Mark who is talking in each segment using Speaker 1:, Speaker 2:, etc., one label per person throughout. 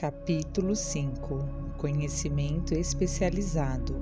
Speaker 1: Capítulo 5 Conhecimento especializado,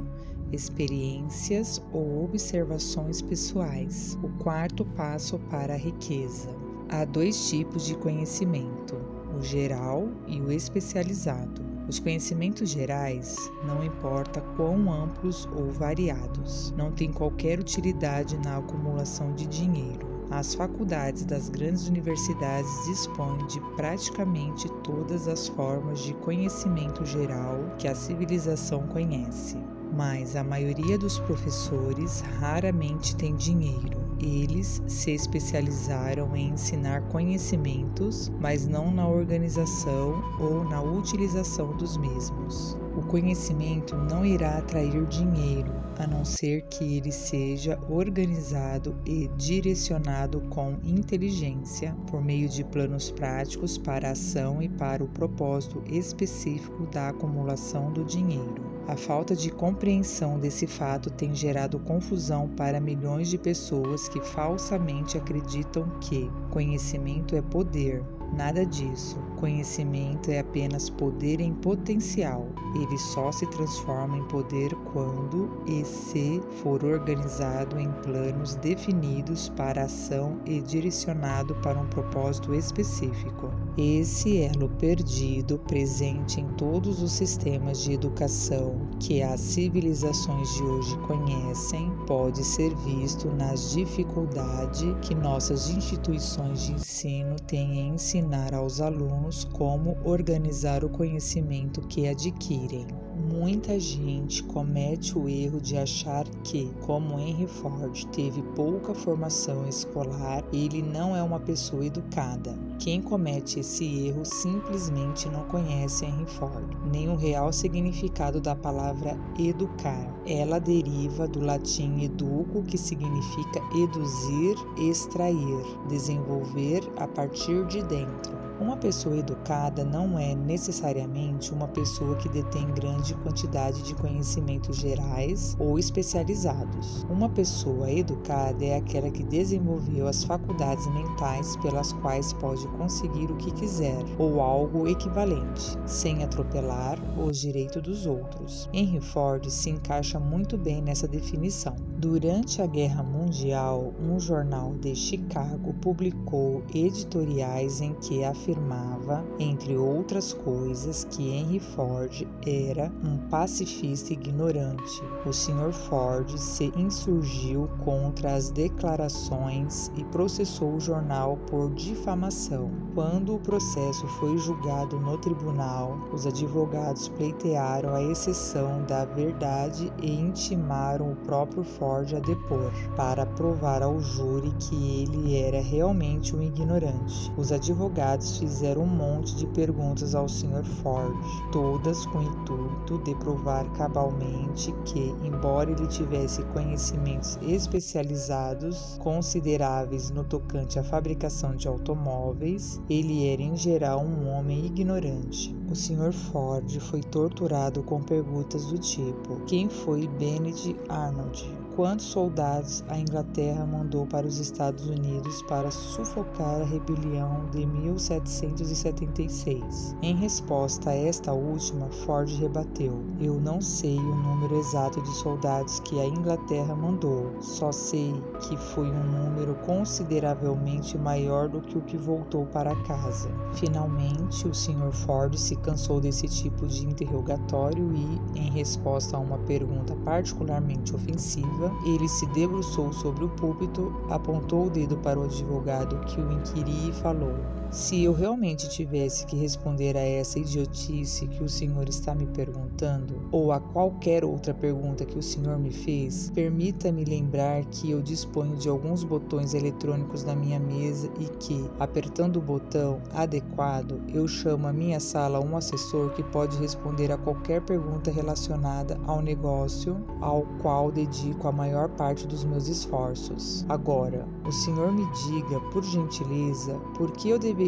Speaker 1: experiências ou observações pessoais. O quarto passo para a riqueza. Há dois tipos de conhecimento, o geral e o especializado. Os conhecimentos gerais, não importa quão amplos ou variados, não têm qualquer utilidade na acumulação de dinheiro. As faculdades das grandes universidades dispõem de praticamente todas as formas de conhecimento geral que a civilização conhece. Mas a maioria dos professores raramente tem dinheiro. Eles se especializaram em ensinar conhecimentos, mas não na organização ou na utilização dos mesmos. O conhecimento não irá atrair dinheiro, a não ser que ele seja organizado e direcionado com inteligência, por meio de planos práticos para a ação e para o propósito específico da acumulação do dinheiro. A falta de compreensão desse fato tem gerado confusão para milhões de pessoas que falsamente acreditam que conhecimento é poder. Nada disso. Conhecimento é apenas poder em potencial. Ele só se transforma em poder quando e se for organizado em planos definidos para ação e direcionado para um propósito específico. Esse elo perdido, presente em todos os sistemas de educação que as civilizações de hoje conhecem, pode ser visto nas dificuldades que nossas instituições de ensino têm em ensinar aos alunos como organizar o conhecimento que adquirem. Muita gente comete o erro de achar que, como Henry Ford teve pouca formação escolar, ele não é uma pessoa educada. Quem comete esse erro simplesmente não conhece Henry Ford, nem o real significado da palavra educar. Ela deriva do latim educo, que significa eduzir, extrair, desenvolver a partir de dentro. Uma pessoa educada não é necessariamente uma pessoa que detém grande quantidade de conhecimentos gerais ou especializados. Uma pessoa educada é aquela que desenvolveu as faculdades mentais pelas quais pode conseguir o que quiser, ou algo equivalente, sem atropelar os direitos dos outros. Henry Ford se encaixa muito bem nessa definição. Durante a Guerra Mundial, um jornal de Chicago publicou editoriais em que afirmava, entre outras coisas, que Henry Ford era um pacifista ignorante. O Sr. Ford se insurgiu contra as declarações e processou o jornal por difamação. Quando o processo foi julgado no tribunal, os advogados pleitearam a exceção da verdade e intimaram o próprio Ford a depor, para provar ao júri que ele era realmente um ignorante. Os advogados fizeram um monte de perguntas ao Sr. Ford, todas com o intuito de provar cabalmente que, embora ele tivesse conhecimentos especializados consideráveis no tocante à fabricação de automóveis, ele era em geral um homem ignorante. O Sr. Ford foi torturado com perguntas do tipo: quem foi Benedict Arnold? Quantos soldados a Inglaterra mandou para os Estados Unidos para sufocar a rebelião de 1776? Em resposta a esta última, Ford rebateu: eu não sei o número exato de soldados que a Inglaterra mandou, só sei que foi um número consideravelmente maior do que o que voltou para casa. Finalmente, o Sr. Ford se cansou desse tipo de interrogatório e, em resposta a uma pergunta particularmente ofensiva, ele se debruçou sobre o púlpito, apontou o dedo para o advogado que o inquiria e falou: se eu realmente tivesse que responder a essa idiotice que o senhor está me perguntando, ou a qualquer outra pergunta que o senhor me fez, permita-me lembrar que eu disponho de alguns botões eletrônicos na minha mesa e que, apertando o botão adequado, eu chamo à minha sala um assessor que pode responder a qualquer pergunta relacionada ao negócio ao qual dedico a maior parte dos meus esforços. Agora, o senhor me diga, por gentileza, por que eu deveria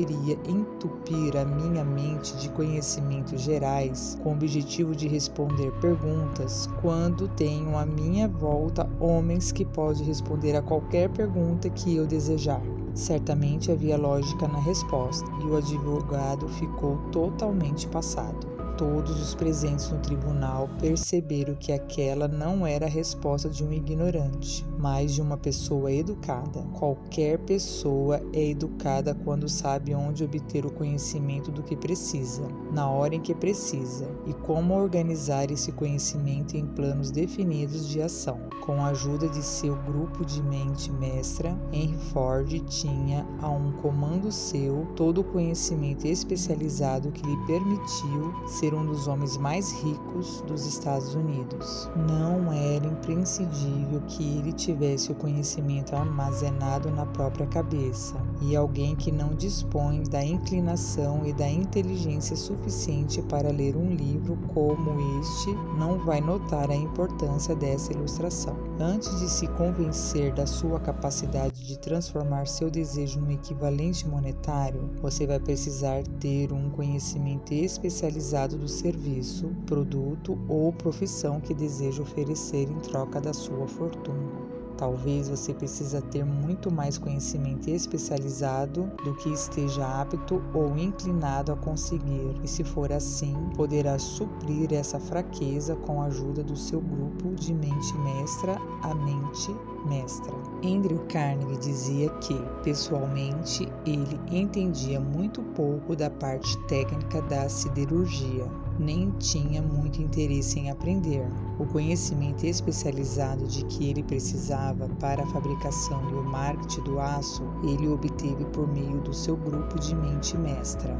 Speaker 1: entupir a minha mente de conhecimentos gerais com o objetivo de responder perguntas quando tenho à minha volta homens que podem responder a qualquer pergunta que eu desejar. Certamente havia lógica na resposta, e o advogado ficou totalmente passado. Todos os presentes no tribunal perceberam que aquela não era a resposta de um ignorante, mas de uma pessoa educada. Qualquer pessoa é educada quando sabe onde obter o conhecimento do que precisa, na hora em que precisa, e como organizar esse conhecimento em planos definidos de ação. Com a ajuda de seu grupo de mente mestra, Henry Ford tinha a um comando seu todo o conhecimento especializado que lhe permitiu ser um dos homens mais ricos dos Estados Unidos. Não era imprescindível que ele tivesse o conhecimento armazenado na própria cabeça, e alguém que não dispõe da inclinação e da inteligência suficiente para ler um livro como este não vai notar a importância dessa ilustração. Antes de se convencer da sua capacidade de transformar seu desejo no equivalente monetário, você vai precisar ter um conhecimento especializado do serviço, produto ou profissão que deseja oferecer em troca da sua fortuna. Talvez você precise ter muito mais conhecimento especializado do que esteja apto ou inclinado a conseguir, e se for assim, poderá suprir essa fraqueza com a ajuda do seu grupo de mente mestra, a mente mestra. Andrew Carnegie dizia que, pessoalmente, ele entendia muito pouco da parte técnica da siderurgia, nem tinha muito interesse em aprender. O conhecimento especializado de que ele precisava para a fabricação e o marketing do aço, ele obteve por meio do seu grupo de mente mestra.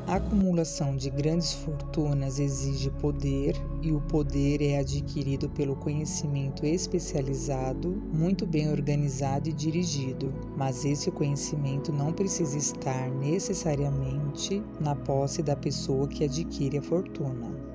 Speaker 1: A acumulação de grandes fortunas exige poder, e o poder é adquirido pelo conhecimento especializado, muito bem organizado e dirigido, mas esse conhecimento não precisa estar necessariamente na posse da pessoa que adquire a fortuna.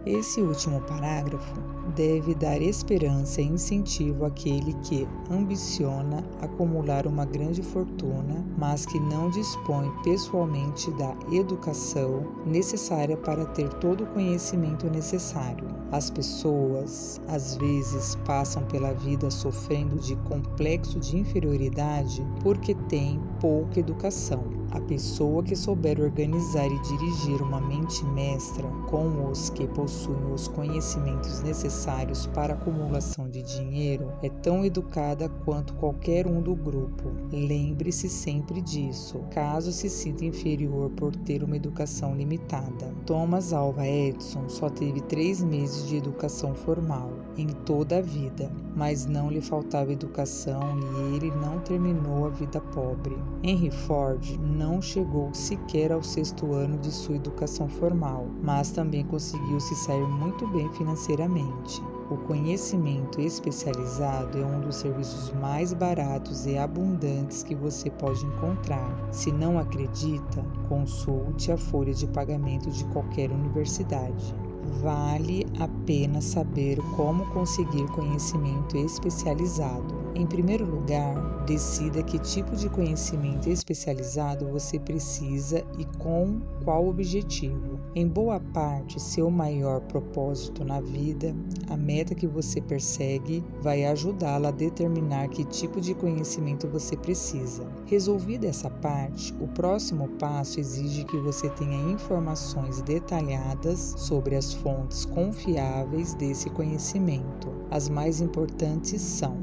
Speaker 1: Esse último parágrafo deve dar esperança e incentivo àquele que ambiciona acumular uma grande fortuna, mas que não dispõe pessoalmente da educação necessária para ter todo o conhecimento necessário. As pessoas, às vezes, passam pela vida sofrendo de complexo de inferioridade porque têm pouca educação. A pessoa que souber organizar e dirigir uma mente mestra com os que possuem os conhecimentos necessários para a acumulação de dinheiro é tão educada quanto qualquer um do grupo. Lembre-se sempre disso, caso se sinta inferior por ter uma educação limitada. Thomas Alva Edison só teve 3 meses de educação formal em toda a vida, mas não lhe faltava educação e ele não terminou a vida pobre. Henry Ford não chegou sequer ao 6º ano de sua educação formal, mas também conseguiu se sair muito bem financeiramente. O conhecimento especializado é um dos serviços mais baratos e abundantes que você pode encontrar. Se não acredita, consulte a folha de pagamento de qualquer universidade. Vale a pena saber como conseguir conhecimento especializado. Em primeiro lugar, decida que tipo de conhecimento especializado você precisa e com qual objetivo. Em boa parte, seu maior propósito na vida, a meta que você persegue, vai ajudá-la a determinar que tipo de conhecimento você precisa. Resolvida essa parte, o próximo passo exige que você tenha informações detalhadas sobre as fontes confiáveis desse conhecimento. As mais importantes são: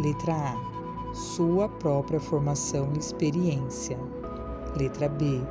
Speaker 1: letra A, sua própria formação e experiência. Letra B,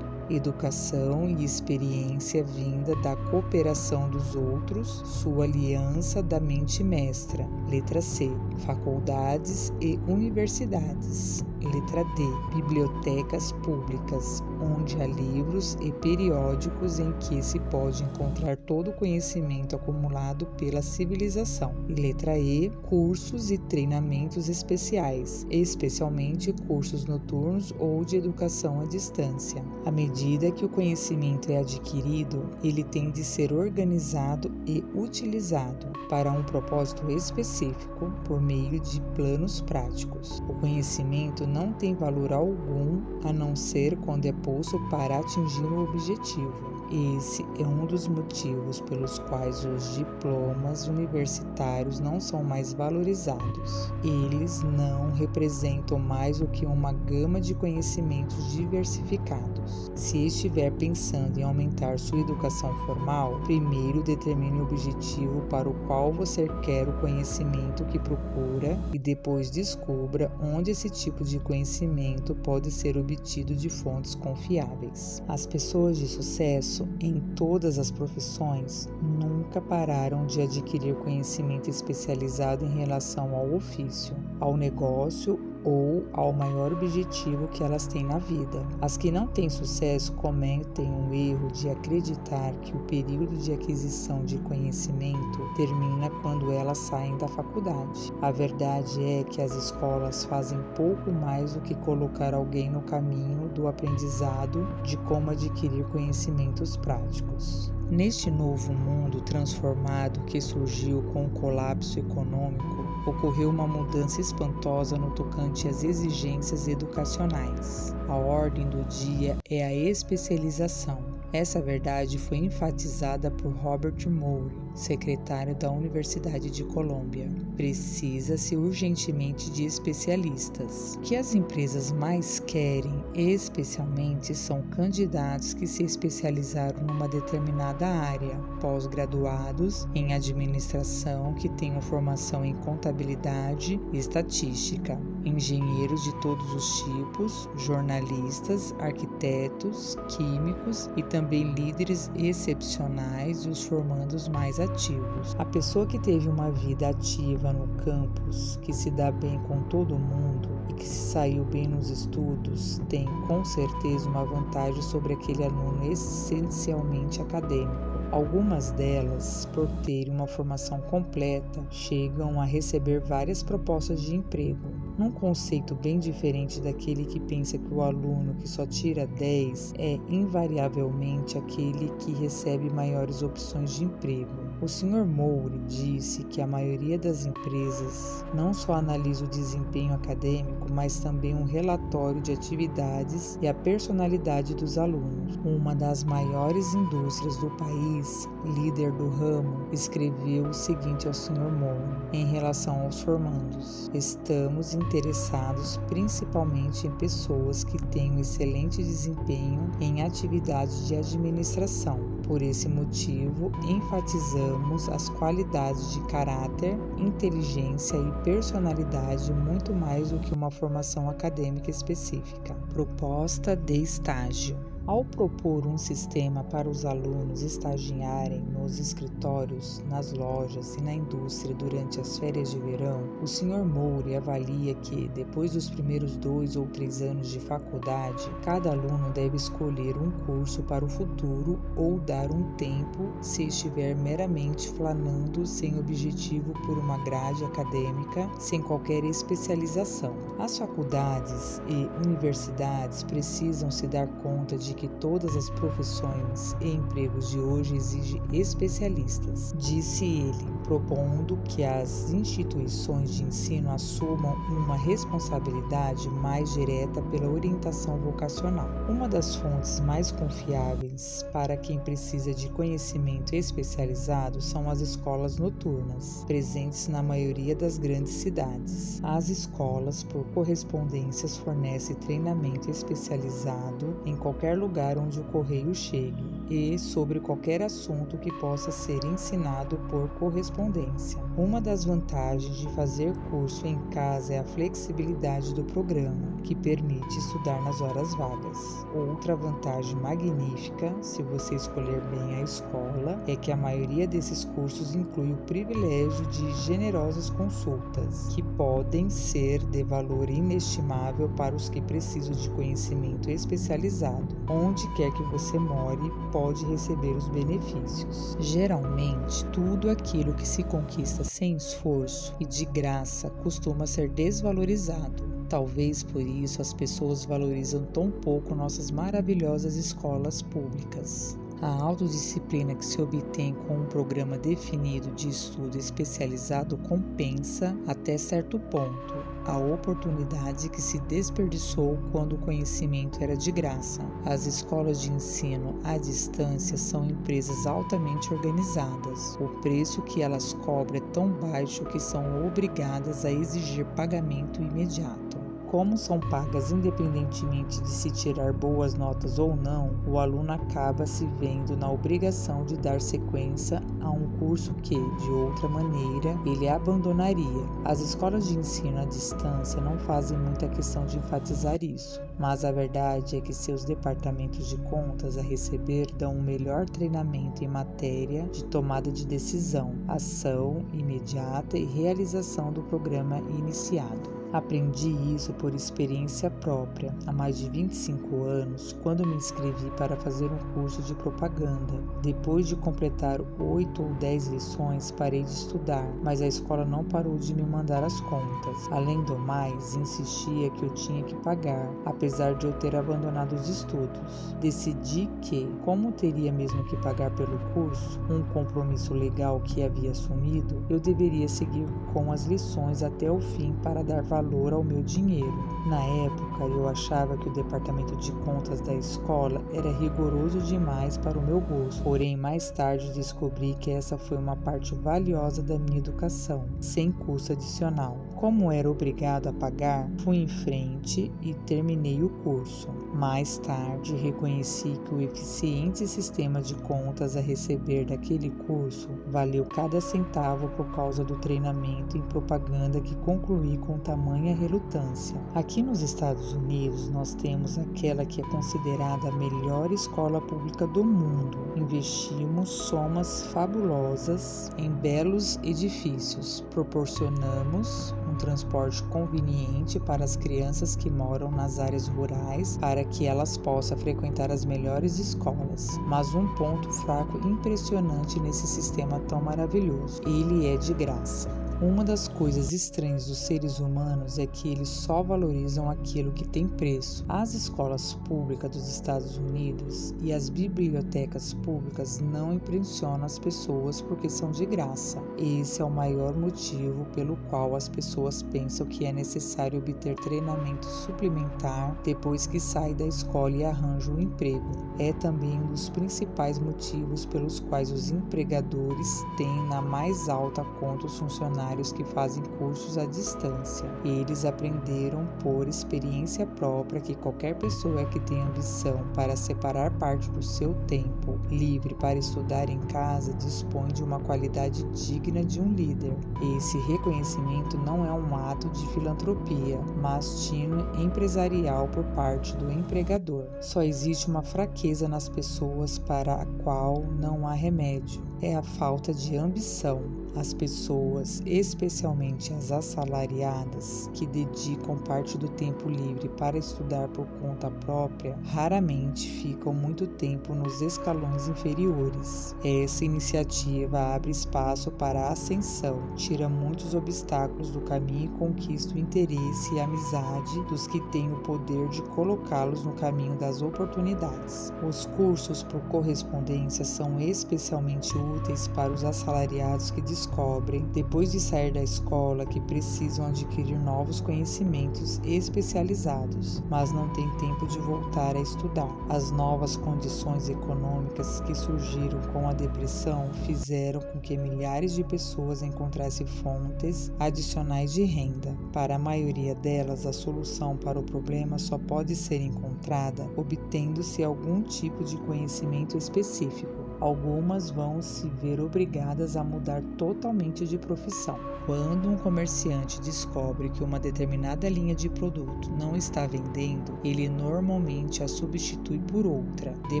Speaker 1: educação e experiência vinda da cooperação dos outros, sua aliança da mente mestra. Letra C, faculdades e universidades. Letra D, bibliotecas públicas, onde há livros e periódicos em que se pode encontrar todo o conhecimento acumulado pela civilização. E letra E, cursos e treinamentos especiais, especialmente cursos noturnos ou de educação à distância. À medida que o conhecimento é adquirido, ele tem de ser organizado e utilizado para um propósito específico por meio de planos práticos. O conhecimento não tem valor algum a não ser quando é posto para atingir um objetivo. Esse é um dos motivos pelos quais os diplomas universitários não são mais valorizados. Eles não representam mais do que uma gama de conhecimentos diversificados. Se estiver pensando em aumentar sua educação formal, primeiro determine o objetivo para o qual você quer o conhecimento que procura e depois descubra onde esse tipo de conhecimento pode ser obtido de fontes confiáveis. As pessoas de sucesso em todas as profissões nunca pararam de adquirir conhecimento especializado em relação ao ofício, ao negócio ou ao maior objetivo que elas têm na vida. As que não têm sucesso cometem um erro de acreditar que o período de aquisição de conhecimento termina quando elas saem da faculdade. A verdade é que as escolas fazem pouco mais do que colocar alguém no caminho do aprendizado de como adquirir conhecimentos práticos. Neste novo mundo transformado que surgiu com o colapso econômico, ocorreu uma mudança espantosa no tocante às exigências educacionais. A ordem do dia é a especialização. Essa verdade foi enfatizada por Robert Moore, secretário da Universidade de Colômbia. Precisa-se urgentemente de especialistas. O que as empresas mais querem, especialmente, são candidatos que se especializaram numa determinada área, pós-graduados em administração que tenham formação em contabilidade e estatística, engenheiros de todos os tipos, jornalistas, arquitetos, químicos e também líderes excepcionais e os formandos mais ativos. A pessoa que teve uma vida ativa no campus, que se dá bem com todo mundo e que se saiu bem nos estudos, tem com certeza uma vantagem sobre aquele aluno essencialmente acadêmico. Algumas delas, por terem uma formação completa, chegam a receber várias propostas de emprego, num conceito bem diferente daquele que pensa que o aluno que só tira 10 é invariavelmente aquele que recebe maiores opções de emprego. O Sr. Moore disse que a maioria das empresas não só analisa o desempenho acadêmico, mas também um relatório de atividades e a personalidade dos alunos. Uma das maiores indústrias do país, líder do ramo, escreveu o seguinte ao Sr. Moore em relação aos formandos: estamos interessados principalmente em pessoas que tenham excelente desempenho em atividades de administração. Por esse motivo, enfatizamos as qualidades de caráter, inteligência e personalidade muito mais do que uma formação acadêmica específica. Proposta de estágio. Ao propor um sistema para os alunos estagiarem nos escritórios, nas lojas e na indústria durante as férias de verão, o Sr. Moore avalia que, depois dos primeiros 2 ou 3 anos de faculdade, cada aluno deve escolher um curso para o futuro ou dar um tempo se estiver meramente flanando sem objetivo por uma grade acadêmica, sem qualquer especialização. As faculdades e universidades precisam se dar conta de que todas as profissões e empregos de hoje exigem especialistas, disse ele, propondo que as instituições de ensino assumam uma responsabilidade mais direta pela orientação vocacional. Uma das fontes mais confiáveis para quem precisa de conhecimento especializado são as escolas noturnas, presentes na maioria das grandes cidades. As escolas, por correspondências, fornecem treinamento especializado em qualquer lugar onde o correio chegue e sobre qualquer assunto que possa ser ensinado por correspondência. Uma das vantagens de fazer curso em casa é a flexibilidade do programa, que permite estudar nas horas vagas. Outra vantagem magnífica, se você escolher bem a escola, é que a maioria desses cursos inclui o privilégio de generosas consultas, que podem ser de valor inestimável para os que precisam de conhecimento especializado. Onde quer que você more, pode receber os benefícios. Geralmente, tudo aquilo que se conquista sem esforço e de graça costuma ser desvalorizado. Talvez por isso as pessoas valorizam tão pouco nossas maravilhosas escolas públicas. A autodisciplina que se obtém com um programa definido de estudo especializado compensa até certo ponto, a oportunidade que se desperdiçou quando o conhecimento era de graça. As escolas de ensino à distância são empresas altamente organizadas. O preço que elas cobram é tão baixo que são obrigadas a exigir pagamento imediato. Como são pagas independentemente de se tirar boas notas ou não, o aluno acaba se vendo na obrigação de dar sequência a um curso que, de outra maneira, ele abandonaria. As escolas de ensino à distância não fazem muita questão de enfatizar isso, mas a verdade é que seus departamentos de contas a receber dão um melhor treinamento em matéria de tomada de decisão, ação imediata e realização do programa iniciado. Aprendi isso por experiência própria, há mais de 25 anos, quando me inscrevi para fazer um curso de propaganda. Depois de completar 8 ou 10 lições, parei de estudar, mas a escola não parou de me mandar as contas. Além do mais, insistia que eu tinha que pagar, apesar de eu ter abandonado os estudos. Decidi que, como teria mesmo que pagar pelo curso, um compromisso legal que havia assumido, eu deveria seguir com as lições até o fim para dar valor ao meu dinheiro. Na época, eu achava que o departamento de contas da escola era rigoroso demais para o meu gosto, porém mais tarde descobri que essa foi uma parte valiosa da minha educação, sem custo adicional. Como era obrigado a pagar, fui em frente e terminei o curso. Mais tarde, reconheci que o eficiente sistema de contas a receber daquele curso valeu cada centavo por causa do treinamento em propaganda que concluí com tamanha relutância. Aqui nos Estados Unidos, nós temos aquela que é considerada a melhor escola pública do mundo. Investimos somas fabulosas em belos edifícios, proporcionamos um transporte conveniente para as crianças que moram nas áreas rurais para que elas possam frequentar as melhores escolas. Mas um ponto fraco impressionante nesse sistema tão maravilhoso: ele é de graça. Uma das coisas estranhas dos seres humanos é que eles só valorizam aquilo que tem preço. As escolas públicas dos Estados Unidos e as bibliotecas públicas não impressionam as pessoas porque são de graça. Esse é o maior motivo pelo qual as pessoas pensam que é necessário obter treinamento suplementar depois que sai da escola e arranja um emprego. É também um dos principais motivos pelos quais os empregadores têm na mais alta conta os funcionários que fazem cursos à distância. Eles aprenderam por experiência própria que qualquer pessoa que tem ambição para separar parte do seu tempo livre para estudar em casa dispõe de uma qualidade digna de um líder. Esse reconhecimento não é um ato de filantropia, mas tino empresarial por parte do empregador. Só existe uma fraqueza nas pessoas para a qual não há remédio: é a falta de ambição. As pessoas, especialmente as assalariadas, que dedicam parte do tempo livre para estudar por conta própria, raramente ficam muito tempo nos escalões inferiores. Essa iniciativa abre espaço para a ascensão, tira muitos obstáculos do caminho e conquista o interesse e a amizade dos que têm o poder de colocá-los no caminho das oportunidades. Os cursos por correspondência são especialmente úteis para os assalariados que descobrem, depois de sair da escola, que precisam adquirir novos conhecimentos especializados, mas não têm tempo de voltar a estudar. As novas condições econômicas que surgiram com a depressão fizeram com que milhares de pessoas encontrassem fontes adicionais de renda. Para a maioria delas, a solução para o problema só pode ser encontrada obtendo-se algum tipo de conhecimento específico. Algumas vão se ver obrigadas a mudar totalmente de profissão. Quando um comerciante descobre que uma determinada linha de produto não está vendendo, ele normalmente a substitui por outra, de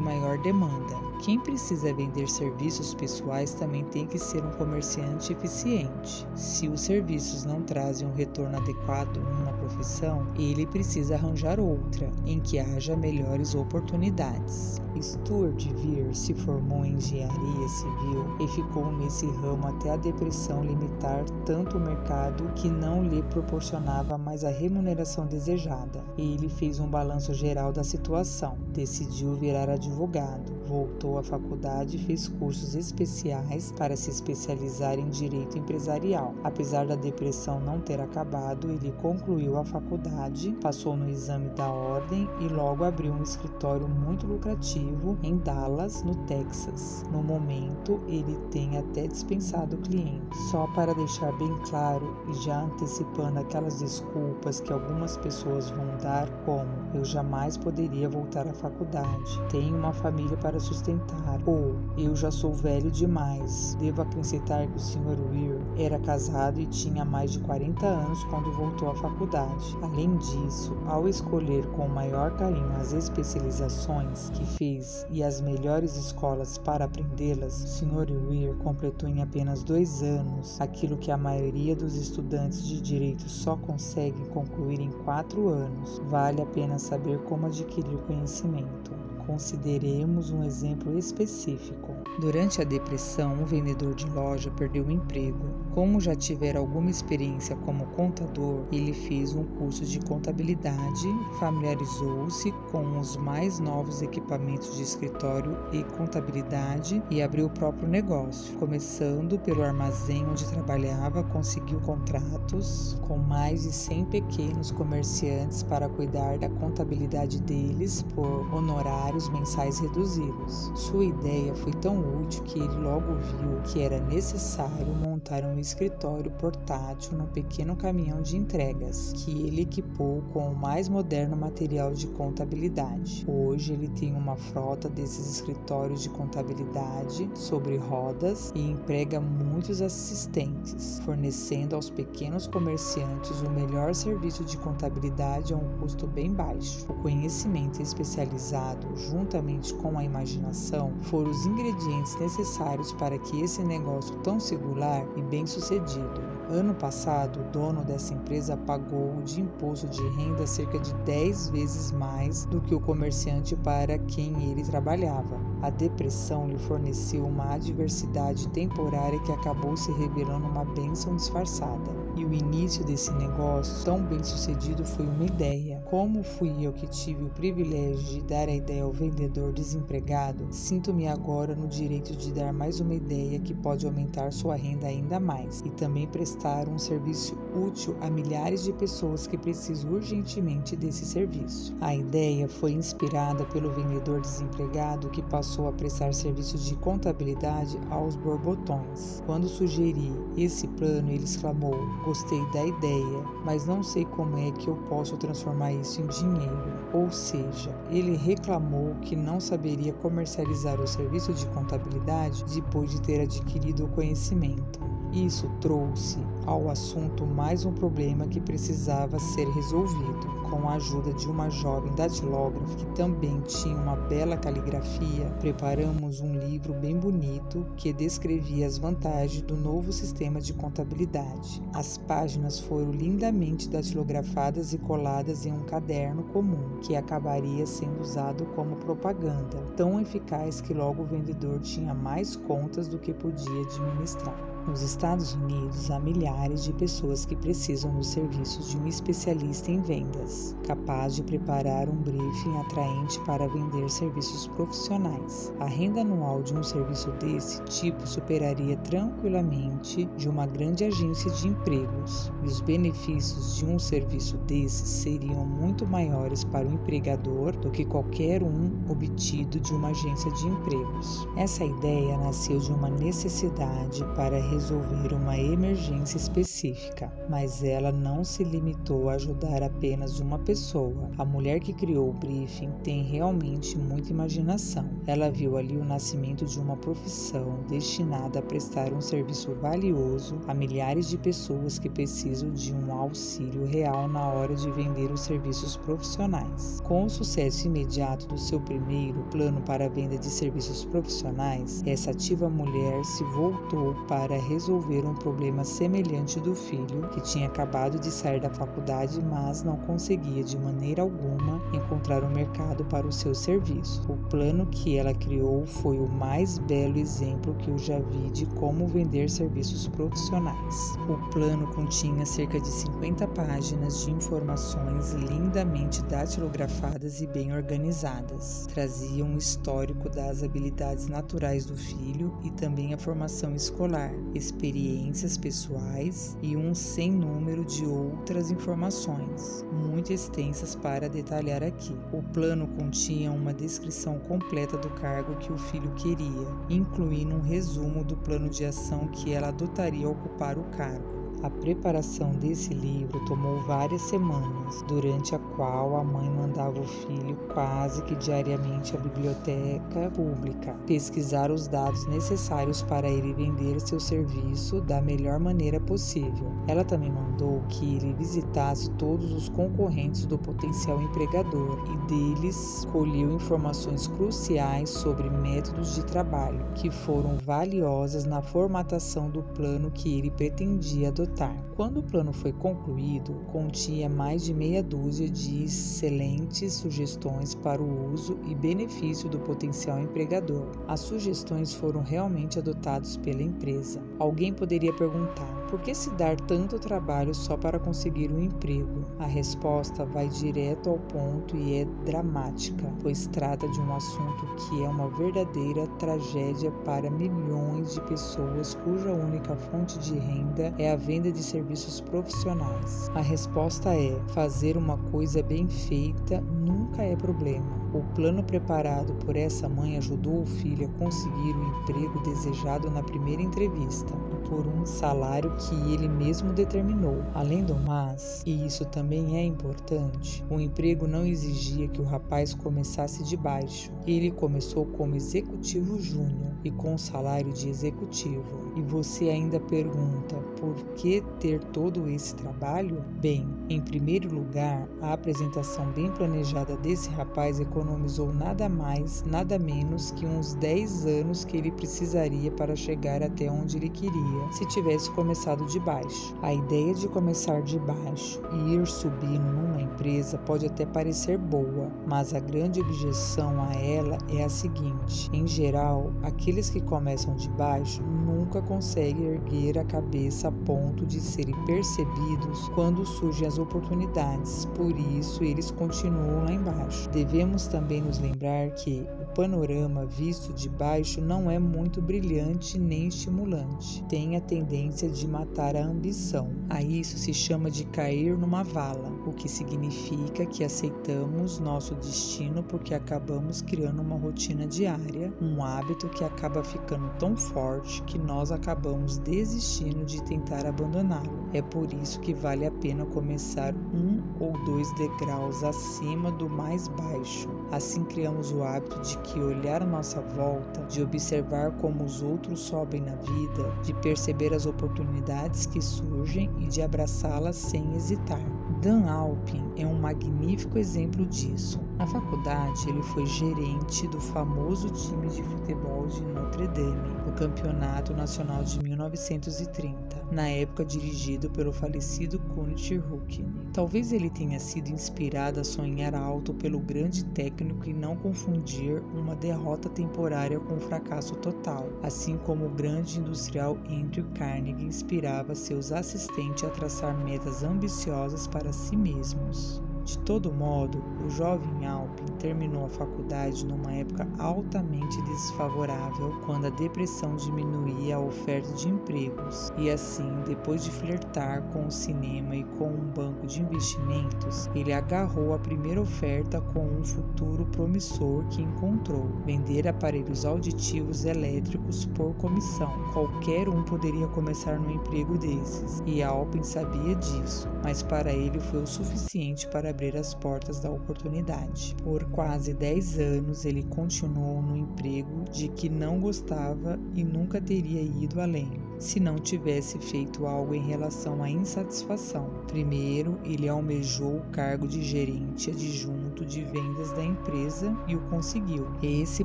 Speaker 1: maior demanda. Quem precisa vender serviços pessoais também tem que ser um comerciante eficiente. Se os serviços não trazem um retorno adequado em uma profissão, ele precisa arranjar outra, em que haja melhores oportunidades. Stuart Veer se formou em engenharia civil e ficou nesse ramo até a depressão limitar tanto o mercado que não lhe proporcionava mais a remuneração desejada. Ele fez um balanço geral da situação, decidiu virar advogado, voltou à faculdade e fez cursos especiais para se especializar em direito empresarial. Apesar da depressão não ter acabado, ele concluiu a faculdade, passou no exame da ordem e logo abriu um escritório muito lucrativo em Dallas, no Texas. No momento, ele tem até dispensado clientes. Só para deixar bem claro e já antecipando aquelas desculpas que algumas pessoas vão dar, como eu jamais poderia voltar à faculdade, tenho uma família para sustentar, ou eu já sou velho demais. Devo acrescentar que o Sr. Weir era casado e tinha mais de 40 anos quando voltou à faculdade. Além disso, ao escolher com maior carinho as especializações que fez e as melhores escolas para aprendê-las, o Sr. Weir completou em apenas 2 anos aquilo que a maioria dos estudantes de direito só conseguem concluir em 4 anos. Vale a pena saber como adquirir conhecimento. Consideremos um exemplo específico. Durante a depressão, um vendedor de loja perdeu o emprego. Como já tivera alguma experiência como contador, ele fez um curso de contabilidade, familiarizou-se com os mais novos equipamentos de escritório e contabilidade e abriu o próprio negócio. Começando pelo armazém onde trabalhava, conseguiu contratos com mais de 100 pequenos comerciantes para cuidar da contabilidade deles por honorários mensais reduzidos. Sua ideia foi tão útil que ele logo viu que era necessário montar um escritório portátil num pequeno caminhão de entregas, que ele equipou com o mais moderno material de contabilidade. Hoje ele tem uma frota desses escritórios de contabilidade sobre rodas e emprega muitos assistentes, fornecendo aos pequenos comerciantes o melhor serviço de contabilidade a um custo bem baixo. O conhecimento especializado, juntamente com a imaginação, foram os ingredientes necessários para que esse negócio tão singular e bem-sucedido. Ano passado, o dono dessa empresa pagou de imposto de renda cerca de 10 vezes mais do que o comerciante para quem ele trabalhava. A depressão lhe forneceu uma adversidade temporária que acabou se revelando uma bênção disfarçada. E o início desse negócio tão bem-sucedido foi uma ideia. Como fui eu que tive o privilégio de dar a ideia ao vendedor desempregado, sinto-me agora no direito de dar mais uma ideia que pode aumentar sua renda ainda mais e também prestar um serviço útil a milhares de pessoas que precisam urgentemente desse serviço. A ideia foi inspirada pelo vendedor desempregado que passou a prestar serviços de contabilidade aos borbotões. Quando sugeri esse plano, ele exclamou: "Gostei da ideia, mas não sei como é que eu posso transformar isso em dinheiro." Ou seja, ele reclamou que não saberia comercializar o serviço de contabilidade depois de ter adquirido o conhecimento. Isso trouxe ao assunto mais um problema que precisava ser resolvido. Com a ajuda de uma jovem datilógrafa que também tinha uma bela caligrafia, preparamos um livro bem bonito que descrevia as vantagens do novo sistema de contabilidade. As páginas foram lindamente datilografadas e coladas em um caderno comum, que acabaria sendo usado como propaganda, tão eficaz que logo o vendedor tinha mais contas do que podia administrar. Nos Estados Unidos, há milhares de pessoas que precisam dos serviços de um especialista em vendas, capaz de preparar um briefing atraente para vender serviços profissionais. A renda anual de um serviço desse tipo superaria tranquilamente de uma grande agência de empregos, e os benefícios de um serviço desse seriam muito maiores para o empregador do que qualquer um obtido de uma agência de empregos. Essa ideia nasceu de uma necessidade para resolver uma emergência específica, mas ela não se limitou a ajudar apenas uma pessoa. A mulher que criou o briefing tem realmente muita imaginação. Ela viu ali o nascimento de uma profissão destinada a prestar um serviço valioso a milhares de pessoas que precisam de um auxílio real na hora de vender os serviços profissionais. Com o sucesso imediato do seu primeiro plano para a venda de serviços profissionais, essa ativa mulher se voltou para resolver um problema semelhante semelhante do filho, que tinha acabado de sair da faculdade, mas não conseguia de maneira alguma encontrar um mercado para o seu serviço. O plano que ela criou foi o mais belo exemplo que eu já vi de como vender serviços profissionais. O plano continha cerca de 50 páginas de informações lindamente datilografadas e bem organizadas. Trazia um histórico das habilidades naturais do filho e também a formação escolar, experiências pessoais e um sem número de outras informações, muito extensas para detalhar aqui. O plano continha uma descrição completa do cargo que o filho queria, incluindo um resumo do plano de ação que ela adotaria ao ocupar o cargo. A preparação desse livro tomou várias semanas, durante a qual a mãe mandava o filho quase que diariamente à biblioteca pública, pesquisar os dados necessários para ele vender seu serviço da melhor maneira possível. Ela também mandou que ele visitasse todos os concorrentes do potencial empregador e deles colheu informações cruciais sobre métodos de trabalho, que foram valiosas na formatação do plano que ele pretendia adotar. Quando o plano foi concluído, continha mais de meia dúzia de excelentes sugestões para o uso e benefício do potencial empregador. As sugestões foram realmente adotadas pela empresa. Alguém poderia perguntar: por que se dar tanto trabalho só para conseguir um emprego? A resposta vai direto ao ponto e é dramática, pois trata de um assunto que é uma verdadeira tragédia para milhões de pessoas cuja única fonte de renda é a venda de serviços profissionais. A resposta é: fazer uma coisa bem feita nunca é problema. O plano preparado por essa mãe ajudou o filho a conseguir o emprego desejado na primeira entrevista, por um salário que ele mesmo determinou. Além do mais, e isso também é importante, o emprego não exigia que o rapaz começasse de baixo. Ele começou como executivo júnior e com salário de executivo. E você ainda pergunta: por que ter todo esse trabalho? Bem, em primeiro lugar, a apresentação bem planejada desse rapaz economizou nada mais, nada menos que uns 10 anos que ele precisaria para chegar até onde ele queria, se tivesse começado de baixo. A ideia de começar de baixo e ir subindo numa empresa pode até parecer boa, mas a grande objeção a ela é a seguinte: em geral, aqueles que começam de baixo nunca conseguem erguer a cabeça a ponto de serem percebidos quando surgem as oportunidades, por isso eles continuam lá embaixo. Devemos também nos lembrar que o panorama visto de baixo não é muito brilhante nem estimulante. Tem a tendência de matar a ambição. A isso se chama de cair numa vala, o que significa que aceitamos nosso destino porque acabamos criando uma rotina diária, um hábito que acaba ficando tão forte que nós acabamos desistindo de tentar abandoná-lo. É por isso que vale a pena começar 1 ou 2 degraus acima do mais baixo. Assim criamos o hábito de que olhar à nossa volta, de observar como os outros sobem na vida, de perceber as oportunidades que surgem e de abraçá-las sem hesitar. Dan Alpin é um magnífico exemplo disso. Na faculdade, ele foi gerente do famoso time de futebol de Notre Dame, no Campeonato Nacional de 1930, na época dirigido pelo falecido Knut Rockne. Talvez ele tenha sido inspirado a sonhar alto pelo grande técnico e não confundir uma derrota temporária com um fracasso total, assim como o grande industrial Andrew Carnegie inspirava seus assistentes a traçar metas ambiciosas para si mesmos. De todo modo, o jovem Alpin terminou a faculdade numa época altamente desfavorável, quando a depressão diminuía a oferta de empregos, e assim, depois de flertar com o cinema e com um banco de investimentos, ele agarrou a primeira oferta com um futuro promissor que encontrou: vender aparelhos auditivos elétricos por comissão. Qualquer um poderia começar num emprego desses, e Alpin sabia disso, mas para ele foi o suficiente para abrir as portas da oportunidade. Por quase 10 anos ele continuou no emprego de que não gostava e nunca teria ido além, se não tivesse feito algo em relação à insatisfação. Primeiro, ele almejou o cargo de gerente adjunto conjunto de vendas da empresa e o conseguiu. Esse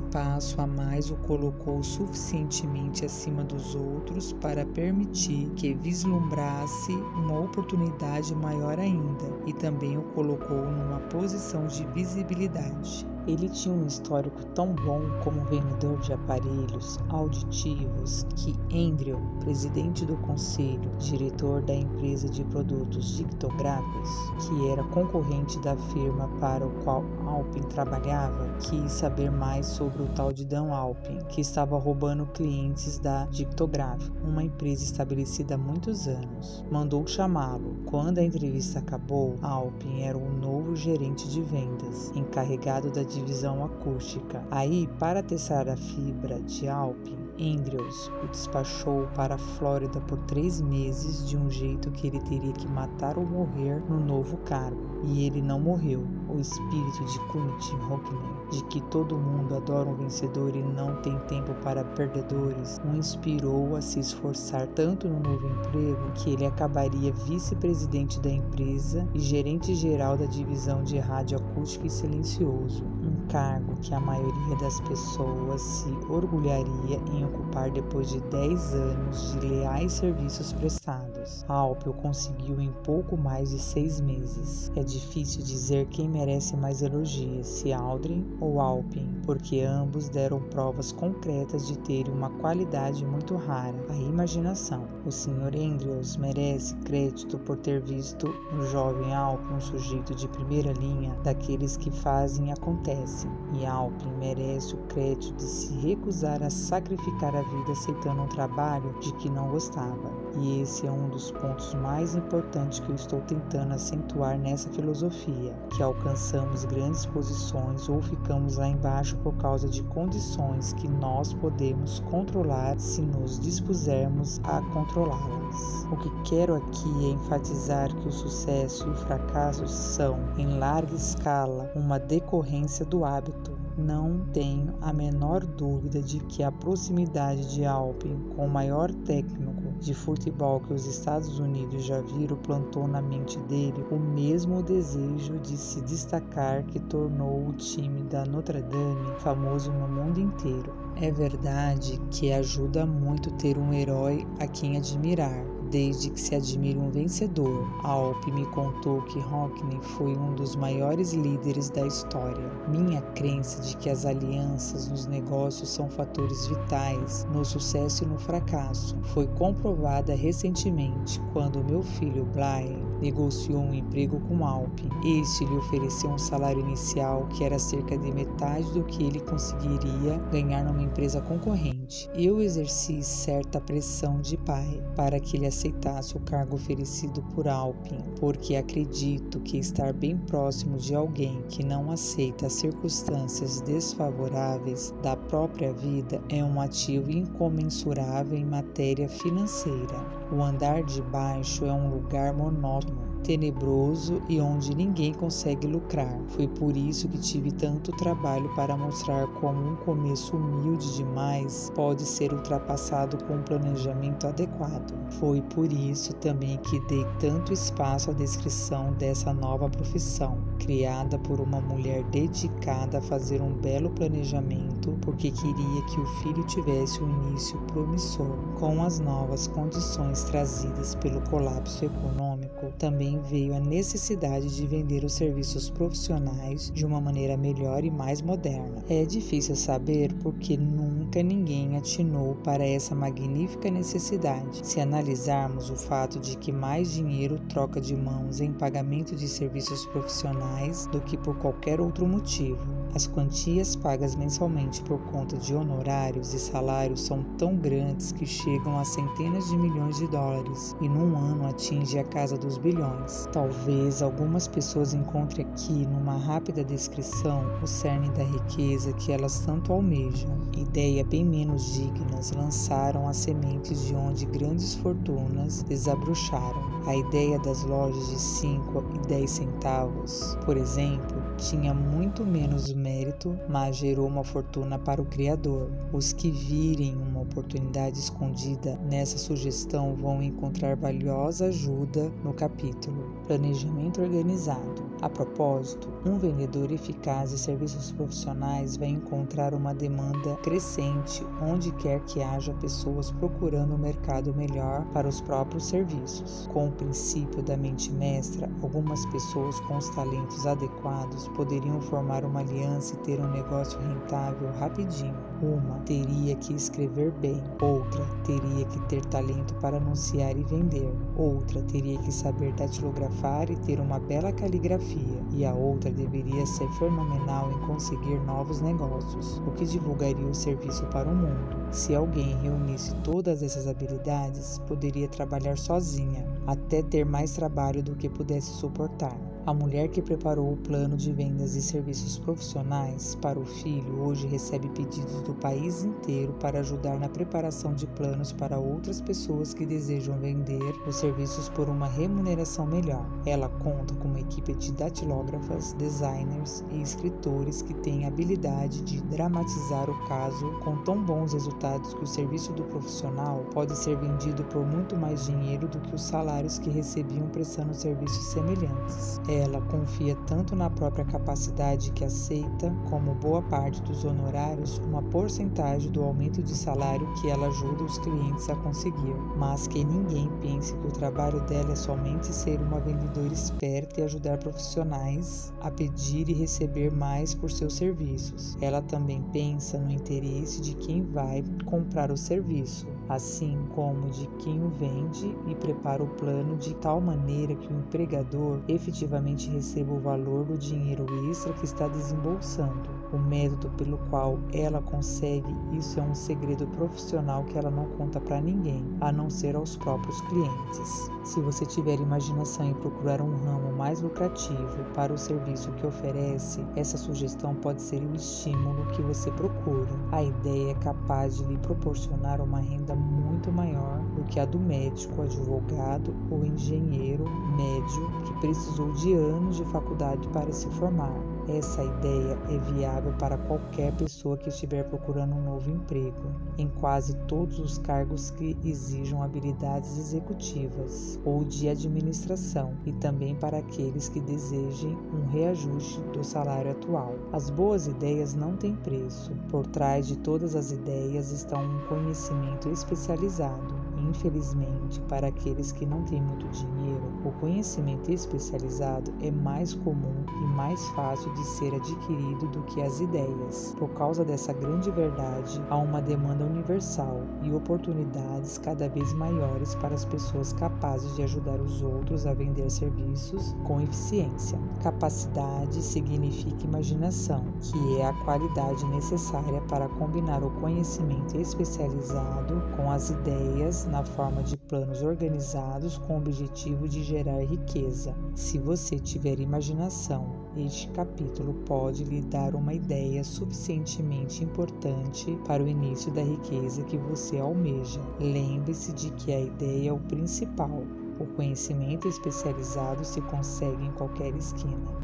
Speaker 1: passo a mais o colocou suficientemente acima dos outros para permitir que vislumbrasse uma oportunidade maior ainda e também o colocou numa posição de visibilidade. Ele tinha um histórico tão bom como vendedor de aparelhos auditivos que Andrew, presidente do conselho, diretor da empresa de produtos dictográficos, que era concorrente da firma para o qual Alpin trabalhava, quis saber mais sobre o tal de Dan Alpin, que estava roubando clientes da Dictográfico, uma empresa estabelecida há muitos anos. Mandou chamá-lo. Quando a entrevista acabou, Alpin era o novo gerente de vendas, encarregado da divisão acústica. Aí, para testar a fibra de Alpin, Andrews o despachou para a Flórida por 3 meses de um jeito que ele teria que matar ou morrer no novo cargo. E ele não morreu. O espírito de Kurt Hockney, de que todo mundo adora um vencedor e não tem tempo para perdedores, o inspirou a se esforçar tanto no novo emprego que ele acabaria vice-presidente da empresa e gerente-geral da divisão de rádio acústico e silencioso, um cargo que a maioria das pessoas se orgulharia em ocupar depois de 10 anos de leais serviços prestados. Alpin o conseguiu em pouco mais de 6 meses. É difícil dizer quem merece mais elogios, se Aldrin ou Alpin, porque ambos deram provas concretas de terem uma qualidade muito rara, a imaginação. O Sr. Andrews merece crédito por ter visto no jovem Alpin um sujeito de primeira linha, daqueles que fazem e acontecem, e Alpin merece o crédito de se recusar a sacrificar a vida aceitando um trabalho de que não gostava. E esse é um dos pontos mais importantes que eu estou tentando acentuar nessa filosofia, que alcançamos grandes posições ou ficamos lá embaixo por causa de condições que nós podemos controlar se nos dispusermos a controlá-las. O que quero aqui é enfatizar que o sucesso e o fracasso são, em larga escala, uma decorrência do hábito. Não tenho a menor dúvida de que a proximidade de Alpin com o maior técnico de futebol que os Estados Unidos já viram plantou na mente dele o mesmo desejo de se destacar que tornou o time da Notre Dame famoso no mundo inteiro. É verdade que ajuda muito ter um herói a quem admirar, desde que se admire um vencedor. Alpin me contou que Hockney foi um dos maiores líderes da história. Minha crença de que as alianças nos negócios são fatores vitais no sucesso e no fracasso foi comprovada recentemente quando meu filho Brian negociou um emprego com Alpin. Este lhe ofereceu um salário inicial que era cerca de metade do que ele conseguiria ganhar numa empresa concorrente. Eu exerci certa pressão de pai para que ele aceitasse o cargo oferecido por Alpin, porque acredito que estar bem próximo de alguém que não aceita as circunstâncias desfavoráveis da própria vida é um ativo incomensurável em matéria financeira. O andar de baixo é um lugar monótono, tenebroso e onde ninguém consegue lucrar. Foi por isso que tive tanto trabalho para mostrar como um começo humilde demais pode ser ultrapassado com um planejamento adequado. Foi por isso também que dei tanto espaço à descrição dessa nova profissão, criada por uma mulher dedicada a fazer um belo planejamento, porque queria que o filho tivesse um início promissor. Com as novas condições trazidas pelo colapso econômico, também veio a necessidade de vender os serviços profissionais de uma maneira melhor e mais moderna. É difícil saber porque nunca ninguém atinou para essa magnífica necessidade, se analisarmos o fato de que mais dinheiro troca de mãos em pagamento de serviços profissionais do que por qualquer outro motivo. As quantias pagas mensalmente por conta de honorários e salários são tão grandes que chegam a centenas de milhões de dólares e num ano atinge a casa dos bilhões. Talvez algumas pessoas encontrem aqui, numa rápida descrição, o cerne da riqueza que elas tanto almejam. Ideia bem menos dignas lançaram as sementes de onde grandes fortunas desabrocharam. A ideia das lojas de 5 e 10 centavos, por exemplo, tinha muito menos mérito, mas gerou uma fortuna para o criador. Os que virem uma oportunidade escondida nessa sugestão vão encontrar valiosa ajuda no capítulo Planejamento Organizado. A propósito, um vendedor eficaz de serviços profissionais vai encontrar uma demanda crescente onde quer que haja pessoas procurando um mercado melhor para os próprios serviços. Com o princípio da mente mestra, algumas pessoas com os talentos adequados poderiam formar uma aliança e ter um negócio rentável rapidinho. Uma teria que escrever bem, outra teria que ter talento para anunciar e vender, outra teria que saber datilografar e ter uma bela caligrafia, e a outra deveria ser fenomenal em conseguir novos negócios, o que divulgaria o serviço para o mundo. Se alguém reunisse todas essas habilidades, poderia trabalhar sozinha, até ter mais trabalho do que pudesse suportar. A mulher que preparou o plano de vendas e serviços profissionais para o filho hoje recebe pedidos do país inteiro para ajudar na preparação de planos para outras pessoas que desejam vender os serviços por uma remuneração melhor. Ela conta com uma equipe de datilógrafas, designers e escritores que têm a habilidade de dramatizar o caso com tão bons resultados que o serviço do profissional pode ser vendido por muito mais dinheiro do que os salários que recebiam prestando serviços semelhantes. Ela confia tanto na própria capacidade que aceita, como boa parte dos honorários, uma porcentagem do aumento de salário que ela ajuda os clientes a conseguir. Mas que ninguém pense que o trabalho dela é somente ser uma vendedora esperta e ajudar profissionais a pedir e receber mais por seus serviços. Ela também pensa no interesse de quem vai comprar o serviço, assim como de quem o vende, e prepara o plano de tal maneira que o empregador efetivamente receba o valor do dinheiro extra que está desembolsando. O método pelo qual ela consegue isso é um segredo profissional que ela não conta para ninguém, a não ser aos próprios clientes. Se você tiver imaginação em procurar um ramo mais lucrativo para o serviço que oferece, essa sugestão pode ser o estímulo que você procura. A ideia é capaz de lhe proporcionar uma renda muito maior do que a do médico, advogado ou engenheiro médio que precisou de anos de faculdade para se formar. Essa ideia é viável para qualquer pessoa que estiver procurando um novo emprego, em quase todos os cargos que exijam habilidades executivas ou de administração, e também para aqueles que desejem um reajuste do salário atual. As boas ideias não têm preço. Por trás de todas as ideias está um conhecimento especializado. Infelizmente, para aqueles que não têm muito dinheiro, o conhecimento especializado é mais comum e mais fácil de ser adquirido do que as ideias. Por causa dessa grande verdade, há uma demanda universal e oportunidades cada vez maiores para as pessoas capazes de ajudar os outros a vender serviços com eficiência. Capacidade significa imaginação, que é a qualidade necessária para combinar o conhecimento especializado com as ideias na forma de planos organizados com o objetivo de gerar riqueza. Se você tiver imaginação, este capítulo pode lhe dar uma ideia suficientemente importante para o início da riqueza que você almeja. Lembre-se de que a ideia é o principal. O conhecimento especializado se consegue em qualquer esquina.